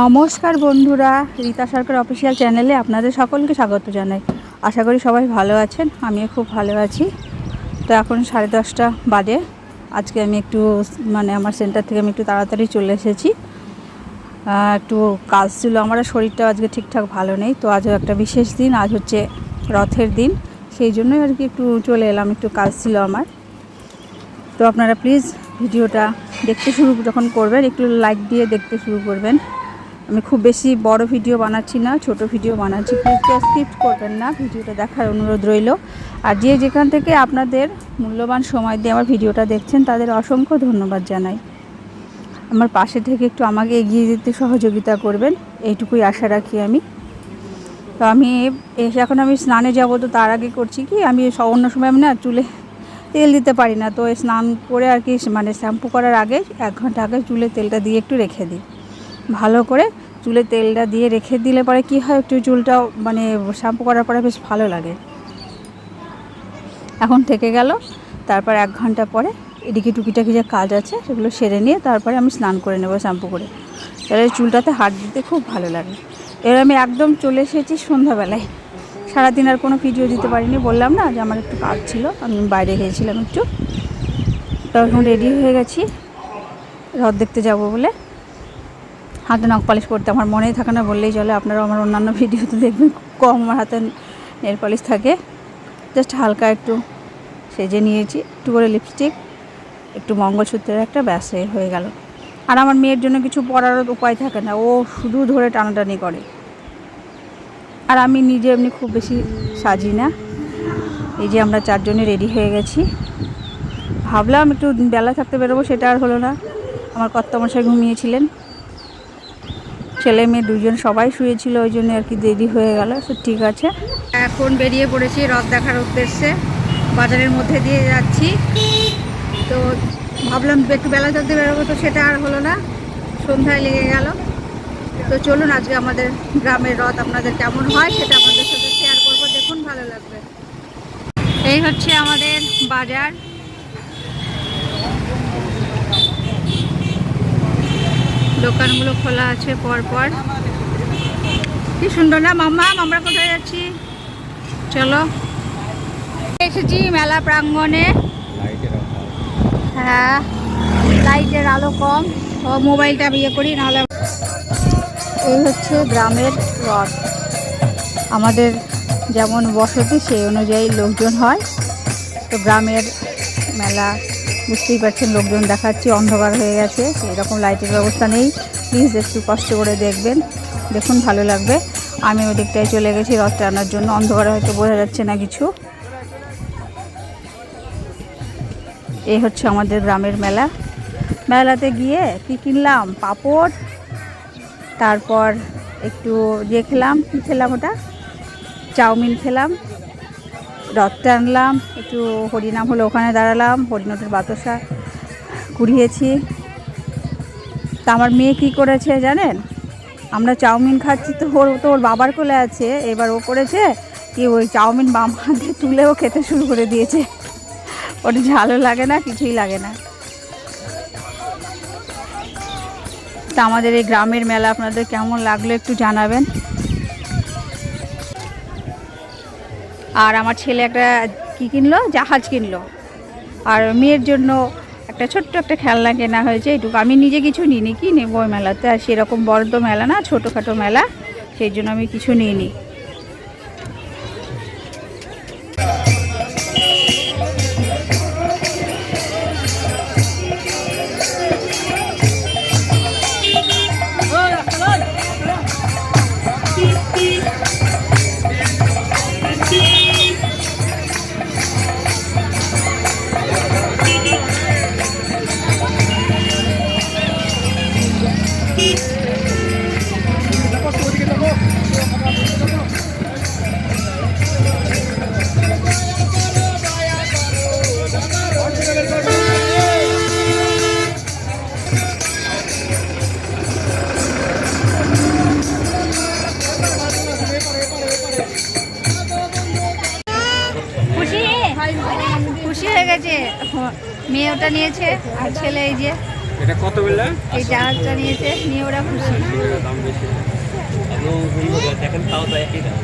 নমস্কার বন্ধুরা, রীতা সরকার অফিসিয়াল চ্যানেলে আপনাদের সকলকে স্বাগত জানাই। আশা করি সবাই ভালো আছেন, আমিও খুব ভালো আছি। তো এখন 10:30 বাজে। আজকে আমি একটু আমার সেন্টার থেকে আমি একটু তাড়াতাড়ি চলে এসেছি। একটু কাজ ছিল, আমার শরীরটা আজকে ঠিকঠাক ভালো নেই। তো আজও একটা বিশেষ দিন, আজ হচ্ছে রথের দিন, সেই জন্যই আর কি একটু চলে এলাম, একটু কাজ ছিল আমার। তো আপনারা প্লিজ ভিডিওটা দেখতে শুরু যখন করবেন একটু লাইক দিয়ে দেখতে শুরু করবেন। আমি খুব বেশি বড় ভিডিও বানাচ্ছি না, ছোট ভিডিও বানাচ্ছি। প্লিজ কেউ স্কিপ করবেন না, ভিডিওটা দেখার অনুরোধ রইল। আর যে যেখান থেকে আপনাদের মূল্যবান সময় দিয়ে আমার ভিডিওটা দেখছেন তাদের অসংখ্য ধন্যবাদ জানাই। আমার পাশে থেকে একটু আমাকে এগিয়ে যেতে সহযোগিতা করবেন, এইটুকুই আশা রাখি আমি। তো আমি এখন আমি স্নানে যাব, তো তার আগে করছি কি, আমি অন্য সময় আমি না চুলে তেল দিতে পারি না। তো স্নান করে আর কি শ্যাম্পু করার আগে 1 ঘন্টা আগে চুলে তেলটা দিয়ে একটু রেখে দিই। ভালো করে চুলে তেলটা দিয়ে রেখে দিলে পরে কি হয়, একটু চুলটাও শ্যাম্পু করার পরে বেশ ভালো লাগে। এখন থেকে গেল, তারপর 1 ঘন্টা পরে এদিকে টুকিটাকি যে কাজ আছে সেগুলো সেরে নিয়ে তারপরে আমি স্নান করে নেব শ্যাম্পু করে। তাহলে চুলটাতে হাত দিতে খুব ভালো লাগে। এবার আমি একদম চলে এসেছি সন্ধ্যাবেলায়। সারাদিন আর কোনো ভিডিও দিতে পারিনি, বললাম না যে আমার একটু কাজ ছিল, আমি বাইরে গিয়েছিলাম একটু। তখন রেডি হয়ে গেছি রথ দেখতে যাব বলে। হাতে নখ পালিশ করতে আমার মনেই থাকে না বললেই চলে, আপনারাও আমার অন্যান্য ভিডিওতে দেখবেন কম আমার হাতে নেল পালিশ থাকে। জাস্ট হালকা একটু সেজে নিয়েছি, একটু করে লিপস্টিক, একটু মঙ্গলসূত্রের একটা, ব্যাস হয়ে গেল। আর আমার মেয়ের জন্য কিছু পরারও উপায় থাকে না, ও শুধু ধরে টানাটানি করে। আর আমি নিজে এমনি খুব বেশি সাজি না। এই যে আমরা 4 জনে রেডি হয়ে গেছি। ভাবলাম একটু বেলা থাকতে বেরোবো, সেটা আর হলো না। আমার কর্তামশাই ঘুমিয়েছিলেন, ছেলে মেয়ে 2 জন সবাই শুয়েছিল, ওই জন্য আর কি দেরি হয়ে গেল। সে ঠিক আছে। এখন বেরিয়ে পড়েছি রথ দেখার উদ্দেশ্যে, বাজারের মধ্যে দিয়ে যাচ্ছি। তো ভাবলাম একটু বেলা থাকতে বেরোবো, তো সেটা আর হলো না, সন্ধ্যায় লেগে গেল। তো চলুন আজকে আমাদের গ্রামের রথ আপনাদের কেমন হয় সেটা আপনাদের সাথে শেয়ার করবো, দেখুন ভালো লাগবে। এই হচ্ছে আমাদের বাজার। দোকানগুলো খোলা আছে পরপর। কি সুন্দর না মাম্মা, আমরা কোথায় যাচ্ছি? চলো, এসেছি মেলা প্রাঙ্গণে। হ্যাঁ, লাইটের আলো কম, ও মোবাইলটা বিয়ে করি নাহলে। এই হচ্ছে গ্রামের রথ। আমাদের যেমন বসতি সেই অনুযায়ী লোকজন হয়। তো গ্রামের মেলা বুঝতেই পারছেন, লোকজন দেখাচ্ছি, অন্ধকার হয়ে গেছে, এরকম লাইটের ব্যবস্থা নেই। প্লিজ একটু কষ্ট করে দেখবেন, দেখুন ভালো লাগবে। আমি ওই দিকটায় চলে গেছি রথ টানার জন্য, অন্ধকারে হয়তো বোঝা যাচ্ছে না কিছু। এই হচ্ছে আমাদের গ্রামের মেলা। মেলাতে গিয়ে কি কিনলাম, পাঁপড়, তারপর একটু খেলাম, কী খেলাম ওটা, চাউমিন খেলাম, রথ টানলাম, একটু হরিনাম হলো ওখানে দাঁড়ালাম, হরিণটের বাতাসা কুড়িয়েছি। তা আমার মেয়ে কী করেছে জানেন, আমরা চাউমিন খাচ্ছি তো ওর বাবার কোলে আছে, এবার ও করেছে কি, ওই চাউমিন বাম হাতে তুলেও খেতে শুরু করে দিয়েছে। ওটা ঝালও লাগে না, কিছুই লাগে না। তা আমাদের এই গ্রামের মেলা আপনাদের কেমন লাগলো একটু জানাবেন। আর আমার ছেলে একটা কি কিনলো, জাহাজ কিনলো। আর মেয়ের জন্য একটা ছোট্ট একটা খেলনা কেনা হয়েছে, এইটুকু। আমি নিজে কিছু নিইনি, কি নেবো ওই মেলাতে, আর সেরকম বড় তো মেলা না, ছোটোখাটো মেলা, সেই জন্য আমি কিছু নিইনি। খুশি হয়ে গেছে, মেয়ে ওটা নিয়েছে, আর ছেলে এই যে এটা কত বললে? এই জাহাজটা নিয়েছে, নিয়ে ওরা খুশি। দাম বেশি। দেখেন তাও তো একই দাম।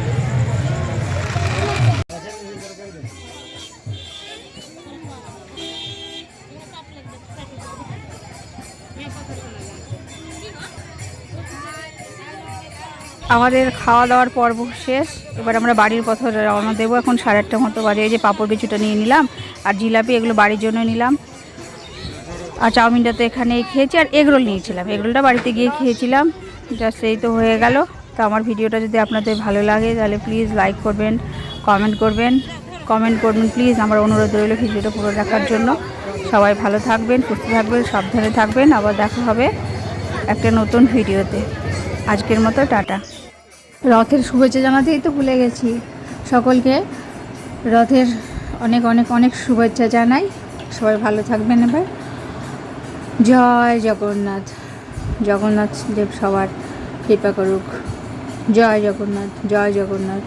আমাদের খাওয়া দাওয়ার পর্ব শেষ। এবার আমরা বাড়ির পথে রওনা দেবো। এখন 8:30 মতো বাজে। এই যে পাঁপড় কিছুটা নিয়ে নিলাম, আর জিলাপি এগুলো বাড়ির জন্য নিলাম। আর চাউমিনটা তো এখানেই খেয়েছি, আর এগরোল নিয়েছিলাম। এগরোলটা বাড়িতে গিয়ে খেয়েছিলাম। জাস্ট এই তো হয়ে গেল। তো আমার ভিডিওটা যদি আপনাদের ভালো লাগে তাহলে প্লিজ লাইক করবেন, কমেন্ট করবেন প্লিজ। আমার অনুরোধ রইল ভিডিওটা পুরো দেখার জন্য। সবাই ভালো থাকবেন, সুস্থ থাকবেন, সাবধানে থাকবেন। আবার দেখা হবে একটা নতুন ভিডিওতে। আজকের মতো টাটা। রথের শুভেচ্ছা জানাতেই তো ভুলে গেছি। সকলকে রথের অনেক অনেক অনেক শুভেচ্ছা জানাই। সবাই ভালো থাকবেন। এবার জয় জগন্নাথ। জগন্নাথ দেব সবার কৃপা করুক। জয় জগন্নাথ, জয় জগন্নাথ।